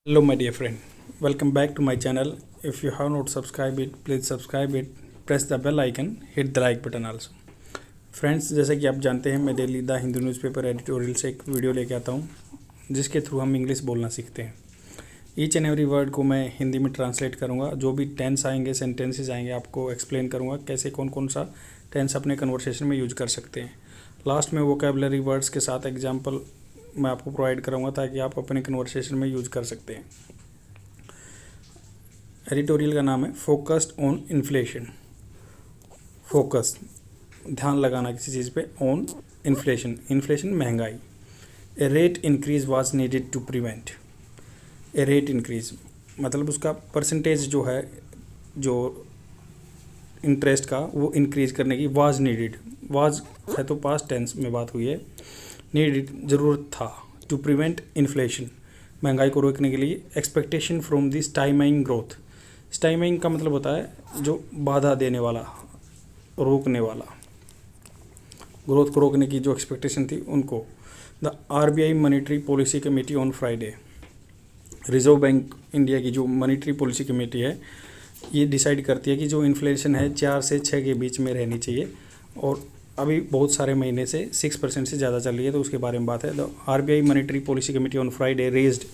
Hello my dear friend, welcome back to my channel. If you have not subscribed it, please subscribe it, press the bell icon, hit the like button also. Friends, जैसा कि आप जानते हैं मैं daily the Hindu newspaper editorial से एक video लेके आता हूँ जिसके थ्रू हम इंग्लिश बोलना सीखते हैं। ईच एंड एवरी वर्ड को मैं हिंदी में ट्रांसलेट करूँगा। जो भी टेंस आएंगे, सेंटेंसेस आएंगे, आपको एक्सप्लेन करूँगा कैसे कौन कौन सा टेंस अपने कन्वर्सेशन में यूज कर सकते हैं। लास्ट में वोकेबलरी वर्ड्स के साथ एग्जाम्पल मैं आपको प्रोवाइड करूँगा ताकि आप अपने कन्वर्सेशन में यूज कर सकते हैं। एडिटोरियल का नाम है फोकस्ड ऑन इन्फ्लेशन। फोकस, ध्यान लगाना किसी चीज़ पे, ऑन इन्फ्लेशन, इन्फ्लेशन महंगाई। A rate increase was needed to prevent. A rate increase मतलब उसका परसेंटेज जो है, जो इंटरेस्ट का, वो इंक्रीज करने की वाज नीडेड। वाज है तो पास्ट टेंस में बात हुई है, नीडेड ज़रूरत था, टू प्रिवेंट इन्फ्लेशन महंगाई को रोकने के लिए। Expectation from the stymieing growth. Stymieing का मतलब होता है जो बाधा देने वाला, रोकने वाला, ग्रोथ को रोकने की जो एक्सपेक्टेशन थी उनको। The RBI monetary policy committee on Friday. Reserve bank India की जो मॉनेटरी पॉलिसी कमेटी है ये डिसाइड करती है कि जो इन्फ्लेशन है 4 से 6 के बीच में रहनी चाहिए, और अभी बहुत सारे महीने से 6% से ज़्यादा चल रही है, तो उसके बारे में बात है। The RBI monetary policy committee on Friday raise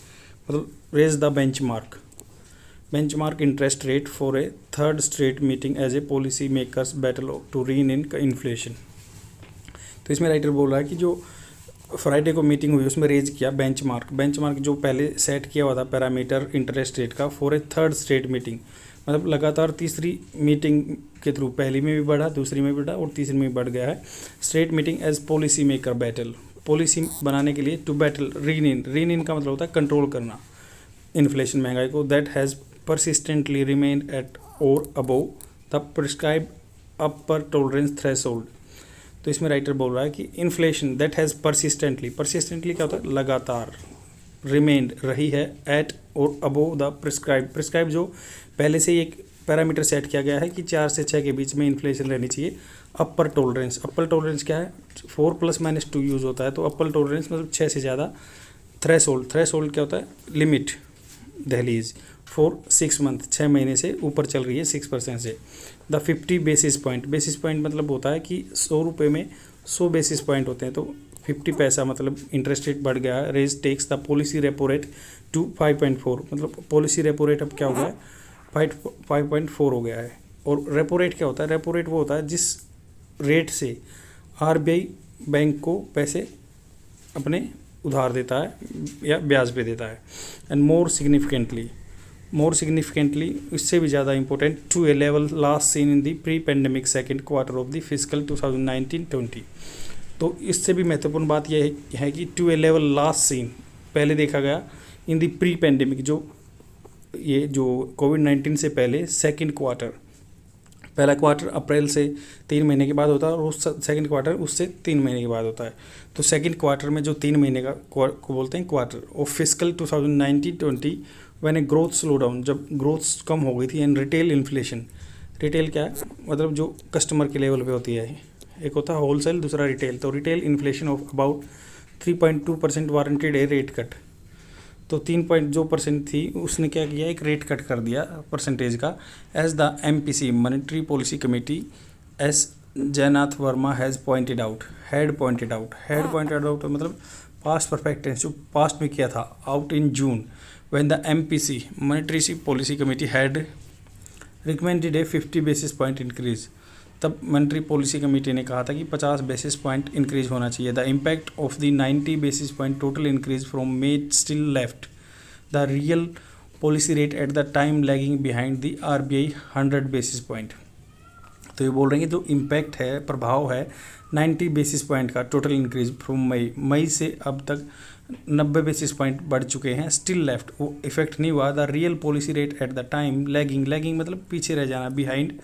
the benchmark interest rate for a third straight meeting as a policy makers battle to rein in inflation। तो इसमें राइटर बोल रहा है कि जो फ्राइडे को मीटिंग हुई उसमें रेज किया बेंचमार्क जो पहले सेट किया हुआ था पैरामीटर इंटरेस्ट रेट का, for a third straight meeting मतलब लगातार तीसरी मीटिंग के थ्रू, पहली में भी बढ़ा, दूसरी में भी बढ़ा और तीसरी में भी बढ़ गया है। Straight meeting as policy maker battle, policy बनाने के लिए, टू बैटल, रीन इन का मतलब होता है कंट्रोल करना इन्फ्लेशन महंगाई को। That has persistently remained at or above the prescribed upper tolerance threshold। तो इसमें राइटर बोल रहा है कि इन्फ्लेशन दैट हैज़ persistently क्या होता है, लगातार, रिमेंड रही है, एट और अबोव द प्रिस्क्राइब जो पहले से ही एक पैरामीटर सेट किया गया है कि 4 से 6 के बीच में इन्फ्लेशन रहनी चाहिए। अपर टोलरेंस क्या है, 4 + -2 यूज़ होता है, तो अपर टोलरेंस मतलब 6 से ज़्यादा। थ्रेशोल्ड क्या होता है, लिमिट, दहलीज, फॉर 6 मंथ 6 महीने से ऊपर चल रही है 6% से। द 50 बेसिस पॉइंट मतलब होता है कि 100 रुपये में 100 बेसिस पॉइंट होते हैं, तो 50 पैसा मतलब इंटरेस्ट रेट बढ़ गया है। Raise takes the policy repo rate to 5.4 मतलब पॉलिसी रेपो रेट अब क्या हो गया है, 5.4 हो गया है। और रेपो रेट क्या होता है, रेपो रेट वो होता है जिस रेट से आरबीआई बैंक को पैसे अपने उधार देता है या ब्याज पे देता है। एंड मोर सिग्निफिकेंटली इससे भी ज़्यादा important, to a level last seen in the pre pandemic second quarter of the physical 2019-20। तो इससे भी महत्वपूर्ण बात यह है कि to a level last seen पहले देखा गया इन द प्री पेंडेमिक, जो कोविड-19 से पहले सेकेंड क्वार्टर, पहला क्वार्टर अप्रैल से 3 महीने के बाद होता है और उस सेकंड क्वार्टर उससे 3 महीने के बाद होता है। तो सेकंड क्वार्टर में जो 3 महीने का को बोलते हैं quarter of physical 2019-20, when a growth slow down, जब ग्रोथ कम हो गई थी। एंड रिटेल इन्फ्लेशन, रिटेल क्या है मतलब जो कस्टमर के लेवल पे होती है, एक होता है होलसेल, दूसरा रिटेल। तो retail inflation of about 3.2% warranted a rate cut, तो 3% थी, उसने क्या किया, एक रेट कट कर दिया परसेंटेज का। As the MPC monetary policy committee S Jayanth Varma has pointed out मतलब पास्ट परफेक्ट टेंस, जो पास्ट में किया था, out in June, when the MPC monetary policy committee had recommended a 50 basis point increase. तब monetary policy committee ने कहा था कि 50 बेसिस पॉइंट इंक्रीज होना चाहिए। The impact of the 90 basis point total increase from May still left the real policy rate at the time lagging behind the RBI 100 basis point. तो ये बोल रहे हैं कि जो इम्पैक्ट है, प्रभाव है 90 बेसिस पॉइंट का टोटल इंक्रीज फ्रॉम मई से अब तक 90 बेसिस पॉइंट बढ़ चुके हैं, स्टिल लेफ्ट वो इफेक्ट नहीं हुआ। The real policy rate at the time lagging मतलब पीछे रह जाना, behind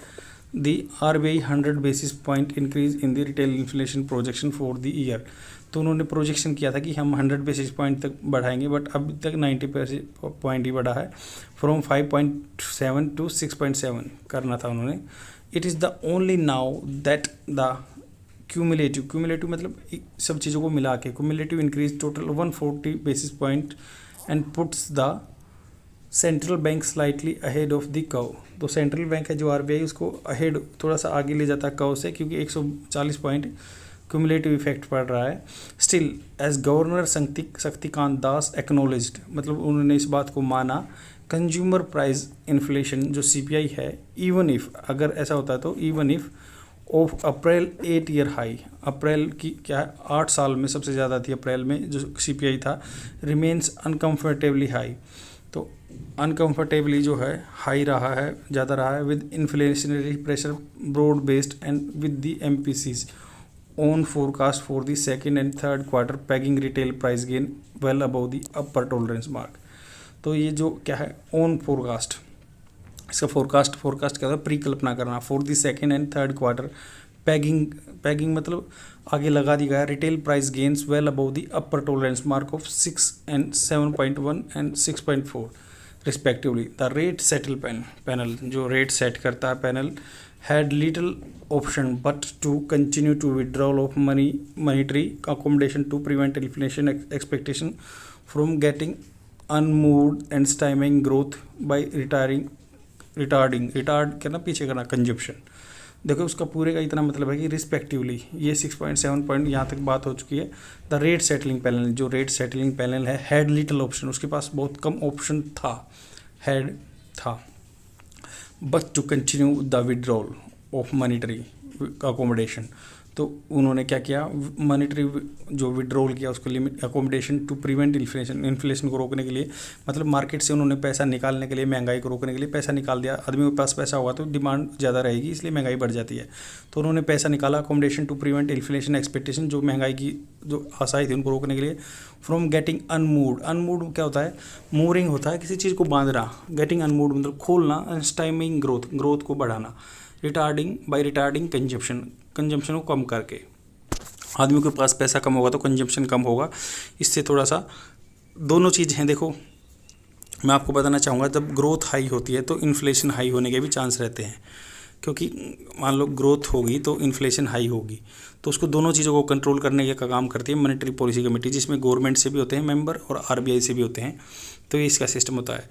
the RBI 100 basis point increase in the retail inflation projection for the year. तो उन्होंने प्रोजेक्शन किया था कि हम 100 बेसिस पॉइंट तक बढ़ाएंगे, बट अभी तक 90 बेसिस पॉइंट ही बढ़ा है, फ्रॉम 5.7 to 6.7 करना था उन्होंने। It is the only now that the cumulative मतलब सब चीज़ों को मिला के cumulative increase total 140 basis point and puts the central bank slightly ahead of the curve. तो सेंट्रल बैंक है जो आरबीआई उसको अहेड थोड़ा सा आगे ले जाता है कर्व से, क्योंकि 140 पॉइंट क्यूमुलेटिव इफेक्ट पड़ रहा है। Still as governor Shaktikanta Das acknowledged, मतलब उन्होंने इस बात को माना, कंज्यूमर प्राइस इन्फ्लेशन जो सीपीआई है, इवन इफ, अगर ऐसा होता है तो even if of April 8 year high, April की क्या है 8 साल में सबसे ज़्यादा थी अप्रैल में जो सीपीआई था, रिमेन्स अनकम्फर्टेबली हाई। तो अनकम्फर्टेबली जो है हाई रहा है, ज़्यादा रहा है, with inflationary pressure broad based and with the MPC's own forecast for the second and third quarter pegging retail price gain well above the upper tolerance mark. तो ये जो क्या है ओन फोरकास्ट, इसका फोरकास्ट क्या होता है, परिकल्पना करना, for the second and third quarter pegging मतलब आगे लगा दी गया, retail price gains well above the upper tolerance mark of 6 and 7.1 and 6.4 respectively. The rate setting panel जो रेट सेट करता है panel had little option but to continue to withdrawal of monetary accommodation to prevent inflation expectation from getting unmoored and stymieing growth by retard करना, पीछे करना consumption. देखो उसका पूरे का इतना मतलब है कि रिस्पेक्टिवली ये 6.7 पॉइंट यहाँ तक बात हो चुकी है। द रेट सेटलिंग पैनल जो रेट सेटलिंग पैनल है हैड लिटिल ऑप्शन, उसके पास बहुत कम ऑप्शन था but to continue the withdrawal of monetary accommodation. तो उन्होंने क्या किया, मॉनेटरी जो विड्रॉल किया उसको limit accommodation to prevent inflation को रोकने के लिए, मतलब मार्केट से उन्होंने पैसा निकालने के लिए, महंगाई को रोकने के लिए पैसा निकाल दिया। आदमी के पास पैसा होगा तो डिमांड ज़्यादा रहेगी, इसलिए महंगाई बढ़ जाती है। तो उन्होंने पैसा निकाला accommodation to prevent inflation expectation, जो महंगाई की जो आशाएं थी उनको रोकने के लिए। फ्रॉम गेटिंग अनमूड क्या होता है, मूरिंग होता है किसी चीज़ को बांधना, गेटिंग अनमूड मतलब खोलना, स्टाइमिंग ग्रोथ को बढ़ाना, रिटार्डिंग कंजम्पशन को कम करके। आदमी के पास पैसा कम होगा तो कंजम्पशन कम होगा, इससे थोड़ा सा दोनों चीज़ हैं। देखो मैं आपको बताना चाहूँगा, जब ग्रोथ हाई होती है तो इन्फ्लेशन हाई होने के भी चांस रहते हैं, क्योंकि मान लो ग्रोथ होगी तो इन्फ्लेशन हाई होगी, तो उसको दोनों चीज़ों को कंट्रोल करने का काम करती है मॉनेटरी पॉलिसी कमेटी, जिसमें गवर्नमेंट से भी होते हैं मेंबर और आरबीआई से भी होते हैं। तो ये इसका सिस्टम होता है।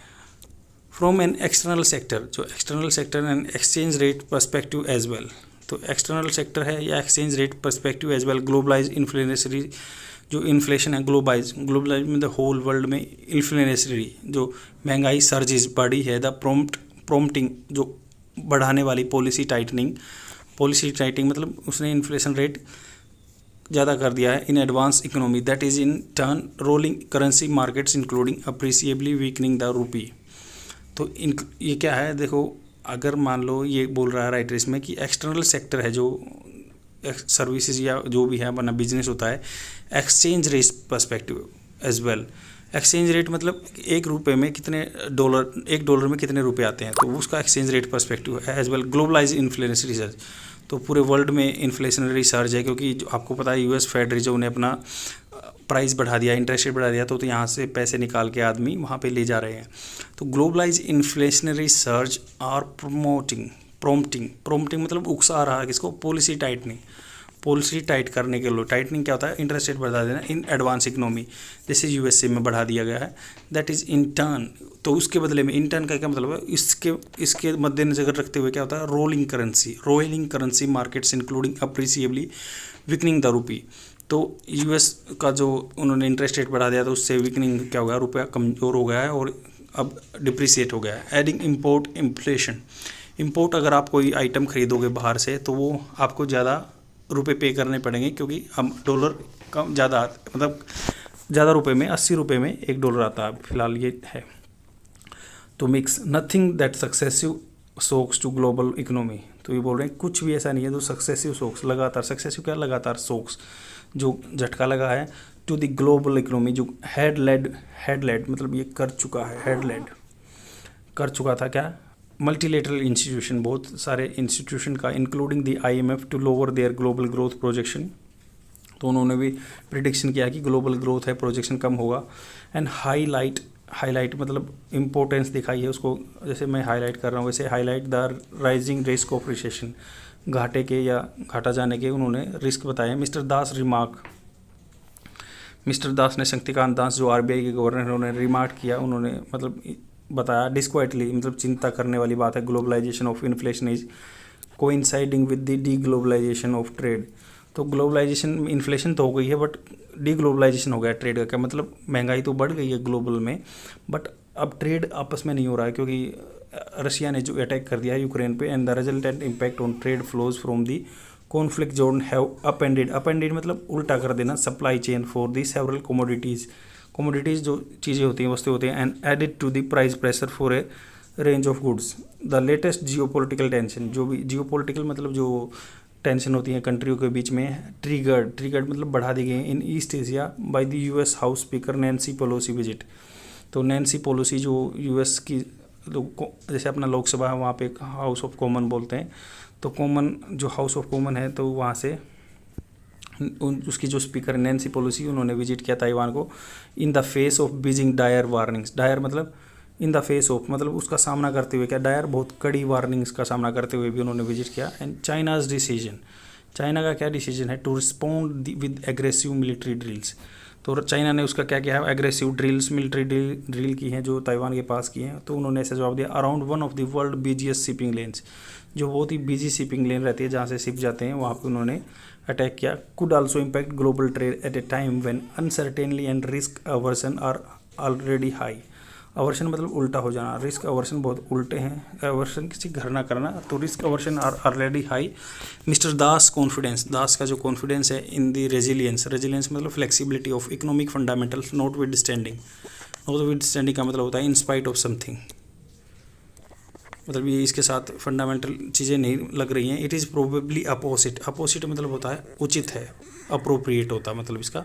फ्रॉम एन एक्सटर्नल सेक्टर, जो external sector and exchange rate perspective as well, तो एक्सटर्नल सेक्टर है या exchange rate perspective as well, globalize inflationary जो इन्फ्लेशन है, ग्लोबलाइज में द होल वर्ल्ड में इन्फ्लेशनरी जो महंगाई सर्जिस बढ़ी है, द प्रॉम्प्टिंग जो बढ़ाने वाली पॉलिसी टाइटनिंग मतलब उसने इन्फ्लेशन रेट ज़्यादा कर दिया है in advance economy, that is in turn roiling currency markets including appreciably weakening the rupee. तो ये क्या है, देखो अगर मान लो ये बोल रहा है राइटर इसमें कि एक्सटर्नल सेक्टर है जो सर्विसेज या जो भी है अपना बिजनेस होता है, exchange rate perspective as well. Exchange rate मतलब एक रुपये में कितने डॉलर, एक डॉलर में कितने रुपए आते हैं, तो उसका एक्सचेंज रेट पर्सपेक्टिव है as well. Globalize inflationary surge, तो पूरे वर्ल्ड में इन्फ्लेशनरी सर्ज है, क्योंकि जो आपको पता है यूएस फेड रिजर्व ने अपना प्राइस बढ़ा दिया, इंटरेस्ट रेट बढ़ा दिया, तो यहाँ से पैसे निकाल के आदमी वहाँ पे ले जा रहे हैं। तो globalize inflationary surge are prompting मतलब उकसा रहा है किसको, पॉलिसी टाइट करने के लिए। टाइटनिंग क्या होता है, इंटरेस्ट रेट बढ़ा देना इन एडवांस इकोनॉमी, जैसे यूएसए में बढ़ा दिया गया है, दैट इज़ इन टर्न। तो उसके बदले में, इन टर्न का क्या मतलब है, इसके मद्देनजर रखते हुए क्या होता है, roiling currency markets including appreciably weakening the rupee. तो यूएस का जो उन्होंने इंटरेस्ट रेट बढ़ा दिया तो उससे वीकनिंग क्या हो गया, रुपया कमज़ोर हो गया है और अब डिप्रिसिएट हो गया है। एडिंग इम्पोर्ट अगर आप कोई आइटम खरीदोगे बाहर से तो वो आपको ज़्यादा रुपए पे करने पड़ेंगे, क्योंकि हम डॉलर कम ज़्यादा मतलब ज़्यादा रुपए में 80 रुपये में $1 आता है फिलहाल ये है। तो mix nothing that successive shocks to global economy, तो ये बोल रहे हैं कुछ भी ऐसा नहीं है जो सक्सेसिव शॉक्स, लगातार शॉक्स जो झटका लगा है टू द ग्लोबल इकोनॉमी, जो हेड लेड मतलब ये कर चुका था क्या, मल्टीलेटरल इंस्टीट्यूशन, बहुत सारे इंस्टीट्यूशन का, including the IMF to lower their global growth projection. तो उन्होंने भी प्रिडिक्शन किया कि ग्लोबल ग्रोथ है, प्रोजेक्शन कम होगा। एंड हाईलाइट मतलब इम्पोर्टेंस दिखाई है उसको, जैसे मैं हाईलाइट कर रहा हूँ वैसे highlight the rising risk of recession, घाटे के या घाटा जाने के उन्होंने रिस्क बताए। मिस्टर दास ने, शक्तिकांत दास जो आरबीआई के गवर्नर हैं, उन्होंने रिमार्क किया, उन्होंने मतलब बताया डिस्क्वाइटली, मतलब चिंता करने वाली बात है, globalization of inflation is coinciding with the deglobalization of trade. तो ग्लोबलाइजेशन, इन्फ्लेशन तो हो गई है बट डी ग्लोबलाइजेशन हो गया ट्रेड का। क्या मतलब, महंगाई तो बढ़ गई है ग्लोबल में बट अब ट्रेड आपस में नहीं हो रहा है, क्योंकि रशिया ने जो अटैक कर दिया है यूक्रेन पे, and the resultant impact on trade flows from the conflict zone have upended, upended मतलब उल्टा कर देना, supply chain for the several commodities जो चीज़ें होती हैं, वस्तु होती हैं, and added to the price pressure for a range of goods. The latest geopolitical tension, जो भी जियोपॉलिटिकल मतलब जो टेंशन होती है कंट्रियों के बीच में, ट्रिगर्ड मतलब बढ़ा दी गई in east Asia by the US house speaker Nancy Pelosi visit. तो नैन्सी पेलोसी जो यूएस की, जैसे अपना लोकसभा है वहाँ पे हाउस ऑफ कॉमन बोलते हैं, तो कॉमन जो हाउस ऑफ कॉमन है तो वहाँ से उसकी जो स्पीकर नैन्सी पेलोसी, उन्होंने विजिट किया ताइवान को in the face of Beijing dire warnings. Dire मतलब इन द फेस ऑफ, मतलब उसका सामना करते हुए, क्या डायर बहुत कड़ी वार्निंग्स का सामना करते हुए भी उन्होंने विजिट किया। एंड चाइनाज डिसीजन, चाइना का क्या डिसीजन है, to respond with aggressive military drills. तो चाइना ने उसका क्या किया है, एग्रेसिव ड्रिल्स, मिलिट्री ड्रिल की हैं जो ताइवान के पास की हैं। तो उन्होंने ऐसा जवाब दिया, around one of the world busiest shipping lens, जो बहुत ही बिजी शिपिंग लेन रहती है जहाँ से शिप जाते हैं, वहाँ पे उन्होंने अटैक किया। Could also impact global trade at a time when uncertainty and risk aversion are already high. Aversion मतलब उल्टा हो जाना, रिस्क अवर्शन बहुत उल्टे हैं, अवर्शन किसी घर ना करना, तो risk aversion are already high. Mister Das confidence, Das का जो कॉन्फिडेंस है इन दी रेजिलियंस, रेजिलियंस मतलब flexibility of economic fundamentals notwithstanding, notwithstanding का मतलब होता है इन स्पाइट ऑफ समथिंग, मतलब ये इसके साथ फंडामेंटल चीज़ें नहीं लग रही हैं। It is probably opposite, opposite मतलब होता है उचित है, अप्रोप्रिएट होता है मतलब इसका।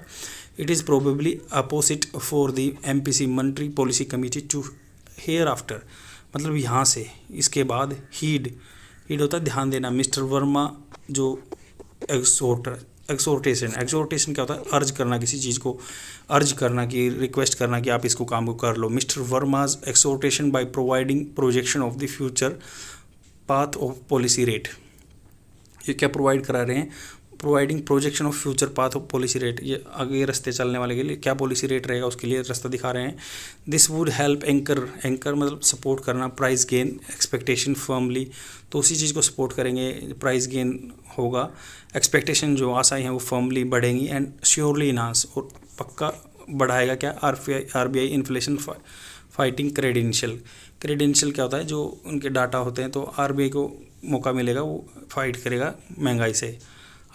It is probably apposite for the MPC monetary policy committee hereafter आफ्टर, मतलब यहाँ से इसके बाद हीड होता है ध्यान देना। मिस्टर वर्मा जो एक्सोर्टेशन क्या होता है, अर्ज करना, किसी चीज़ को अर्ज करना, कि रिक्वेस्ट करना कि आप इसको काम को कर लो। Mister Varma's exhortation by providing projection of the future path of policy rate, ये क्या प्रोवाइड करा रहे हैं, providing projection of future path of policy rate, ये आगे रास्ते चलने वाले के लिए क्या पॉलिसी रेट रहेगा उसके लिए रास्ता दिखा रहे हैं। दिस वुड हेल्प एंकर मतलब सपोर्ट करना, प्राइस गेन एक्सपेक्टेशन फर्मली, तो उसी चीज़ को सपोर्ट करेंगे, प्राइस गेन होगा, एक्सपेक्टेशन जो आशाएं हैं वो फर्मली बढ़ेंगी, एंड श्योरली इनहांस, और पक्का बढ़ाएगा क्या, RBI इन्फ्लेशन फाइटिंग क्रेडेंशियल क्या होता है, जो उनके डाटा होते हैं, तो RBI को मौका मिलेगा, वो फाइट करेगा महंगाई से।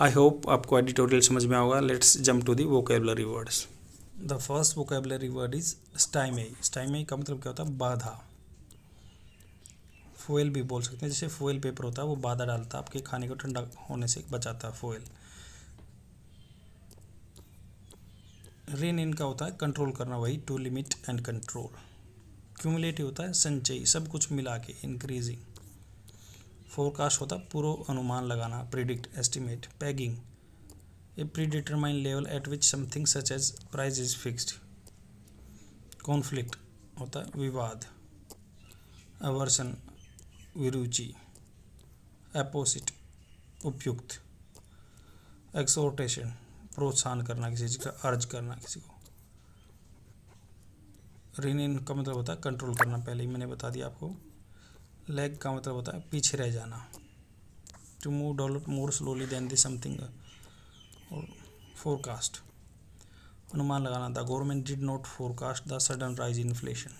आई होप आपको एडिटोरियल समझ में आएगा। Let's jump to the vocabulary words. The first vocabulary word is stymie. Stymie का मतलब क्या होता है, बाधा। फोइल भी बोल सकते हैं, जैसे फोइल पेपर होता है वो बाधा डालता है, आपके खाने को ठंडा होने से बचाता है फोइल। रेन इन का होता है कंट्रोल करना, वही to limit and control. Cumulative होता है संचयी, सब कुछ मिला के, इंक्रीजिंग। फोरकास्ट होता है पूर्व अनुमान लगाना, predict, estimate. Pegging, a predetermine level at which something such as price is fixed. Conflict होता है विवाद। अवर्सन विरुचि। अपोजिट उपयुक्त। एक्सोर्टेशन प्रोत्साहन करना, किसी चीज़ का अर्ज करना किसी को। रिन इन का मतलब होता है कंट्रोल करना, पहले ही मैंने बता दिया आपको। लैग का मतलब होता है पीछे रह जाना, to move develop more slowly than the something. और फोरकास्ट अनुमान लगाना, the government did not forecast the sudden rise in inflation.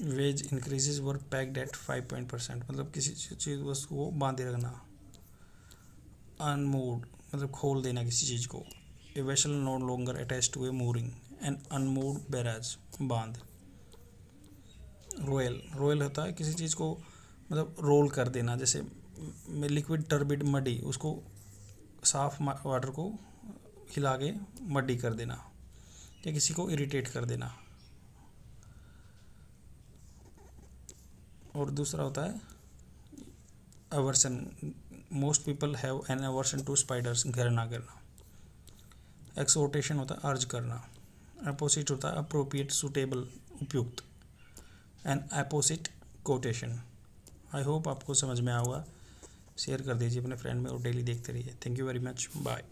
Wage increases were packed at 5% मतलब किसी चीज़ वस्तु को बांधे रखना। अनमूव्ड मतलब खोल देना किसी चीज़ को। A vessel no longer attach to a mooring, an unmoved barrage बांध। रोयल होता है किसी चीज़ को मतलब रोल कर देना, जैसे लिक्विड टर्बिड मडी, उसको साफ वाटर को हिला के मडी कर देना, या किसी को इरिटेट कर देना। और दूसरा होता है aversion, most people have an aversion to spiders, घृणा करना। एक्सोर्टेशन होता है अर्ज करना। अपोजिट होता है अप्रोप्रिएट, सुटेबल, उपयुक्त। And opposite quotation. I hope आपको समझ में आएगा। शेयर कर दीजिए अपने फ्रेंड में और डेली देखते रहिए। Thank you very much, bye.